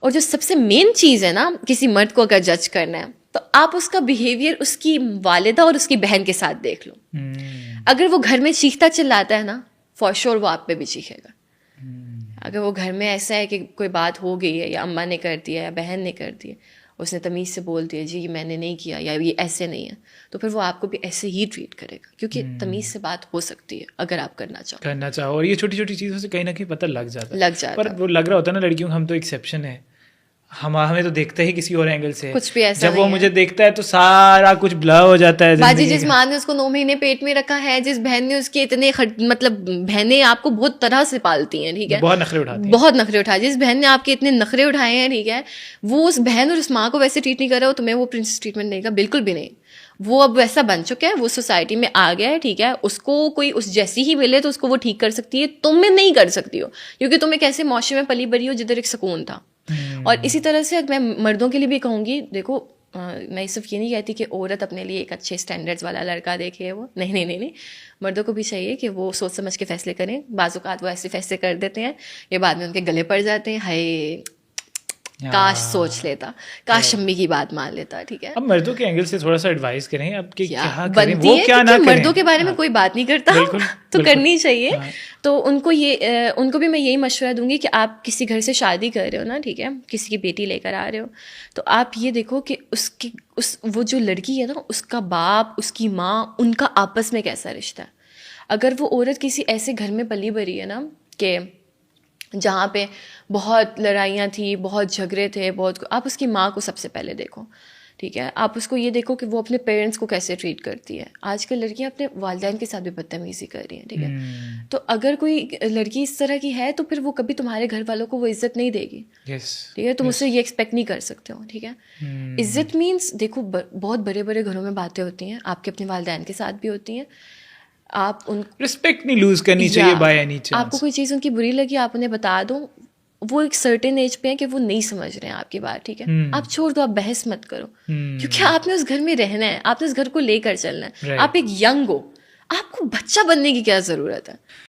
اور جو سب سے مین چیز ہے نا کسی مرد کو اگر جج کرنا ہے تو آپ اس کا بیہیویئر اس کی والدہ اور اس کی بہن کے ساتھ دیکھ لو. اگر وہ گھر میں چیختا چلاتا ہے نا فار شور وہ آپ پہ بھی چیخے گا. اگر وہ گھر میں ایسا ہے کہ کوئی بات ہو گئی ہے یا اماں نے کر دیا یا بہن نے کر دیا, اس نے تمیز سے بول دیا جی یہ میں نے نہیں کیا یا یہ ایسے نہیں ہے, تو پھر وہ آپ کو بھی ایسے ہی ٹریٹ کرے گا, کیونکہ تمیز سے بات ہو سکتی ہے اگر آپ کرنا چاہو. اور یہ چھوٹی چھوٹی چیزوں سے کہیں نہ کہیں پتہ لگ جاتا ہے. پر وہ لگ رہا ہوتا ہے نا لڑکیوں, ہم تو ایکسیپشن ہے, ہمیں تو دیکھتا ہی کسی اور اینگل سے, کچھ بھی ایسا جب وہ مجھے دیکھتا ہے تو سارا کچھ بلا ہو جاتا ہے. باجی جس ماں نے اس کو 9 مہینے پیٹ میں رکھا ہے, جس بہن نے اس کے اتنے مطلب بہنیں آپ کو بہت طرح سے پالتی ہیں, ٹھیک ہے, بہت نخرے اٹھاتی ہیں, بہت نخرے اٹھائے, جس بہن نے آپ کے اتنے نخرے اٹھائے ہیں, ٹھیک ہے, وہ اس بہن اور اس ماں کو ویسے ٹریٹ نہیں کر رہا ہو, تمہیں وہ پرنسس ٹریٹمنٹ دے گا, بالکل بھی نہیں. وہ اب ویسا بن چکا ہے, وہ سوسائٹی میں آ گیا ہے, ٹھیک ہے, اس کو کوئی اس جیسی ہی ملے تو اس کو وہ ٹھیک کر سکتی ہے, تم میں نہیں کر سکتی ہو, کیونکہ تم ایک ایسے معاشرے میں پلی بڑی ہو جدھر ایک سکون تھا. اور اسی طرح سے میں مردوں کے لیے بھی کہوں گی, دیکھو میں صرف یہ نہیں کہتی کہ عورت اپنے لیے ایک اچھے اسٹینڈرڈز والا لڑکا دیکھے, وہ نہیں, مردوں کو بھی چاہیے کہ وہ سوچ سمجھ کے فیصلے کریں. بعض اوقات وہ ایسے فیصلے کر دیتے ہیں یہ بعد میں ان کے گلے پڑ جاتے ہیں, ہائے کاش سوچ لیتا, کاش امی کی بات مان لیتا, ٹھیک ہے. اب مردوں کے اینگل سے تھوڑا سا ایڈوائز کریں اب کہ کیا کریں, بنتی وہ ہے, کیا نہ کریں. مردوں کے بارے میں کوئی بات نہیں کرتا تو کرنی چاہیے. تو ان کو بھی میں یہی مشورہ دوں گی کہ آپ کسی گھر سے شادی کر رہے ہو نا, ٹھیک ہے, کسی کی بیٹی لے کر آ رہے ہو, تو آپ یہ دیکھو کہ وہ جو لڑکی ہے نا, اس کا باپ, اس کی ماں, ان کا آپس میں کیسا رشتہ ہے. اگر وہ عورت کسی ایسے گھر میں پلی بڑھی ہے نا کہ جہاں پہ بہت لڑائیاں تھیں, بہت جھگڑے تھے, آپ اس کی ماں کو سب سے پہلے دیکھو, ٹھیک ہے, آپ اس کو یہ دیکھو کہ وہ اپنے پیرنٹس کو کیسے ٹریٹ کرتی ہے. آج کل لڑکیاں اپنے والدین کے ساتھ بھی بدتمیزی کر رہی ہیں, ٹھیک ہے. تو اگر کوئی لڑکی اس طرح کی ہے تو پھر وہ کبھی تمہارے گھر والوں کو وہ عزت نہیں دے گی, ٹھیک ہے, تم اس سے یہ ایکسپیکٹ نہیں کر سکتے ہو, ٹھیک ہے. عزت مینس دیکھو بہت بڑے بڑے گھروں میں باتیں ہوتی ہیں, آپ کے اپنے والدین کے ساتھ بھی ہوتی ہیں, آپ ان رسپیکٹ نہیں لوز کرنی چاہیے بائی اینی چانس. آپ کو کوئی چیز ان کی بری لگی, آپ انہیں بتا دو, وہ ایک سرٹن ایج پہ ہیں کہ وہ نہیں سمجھ رہے ہیں آپ کی بات, ٹھیک ہے, آپ چھوڑ دو, آپ بحث مت کرو, کیونکہ آپ نے اس گھر میں رہنا ہے, آپ نے اس گھر کو لے کر چلنا ہے, آپ ایک ینگ ہو, آپ کو بچہ بننے کی کیا ضرورت ہے.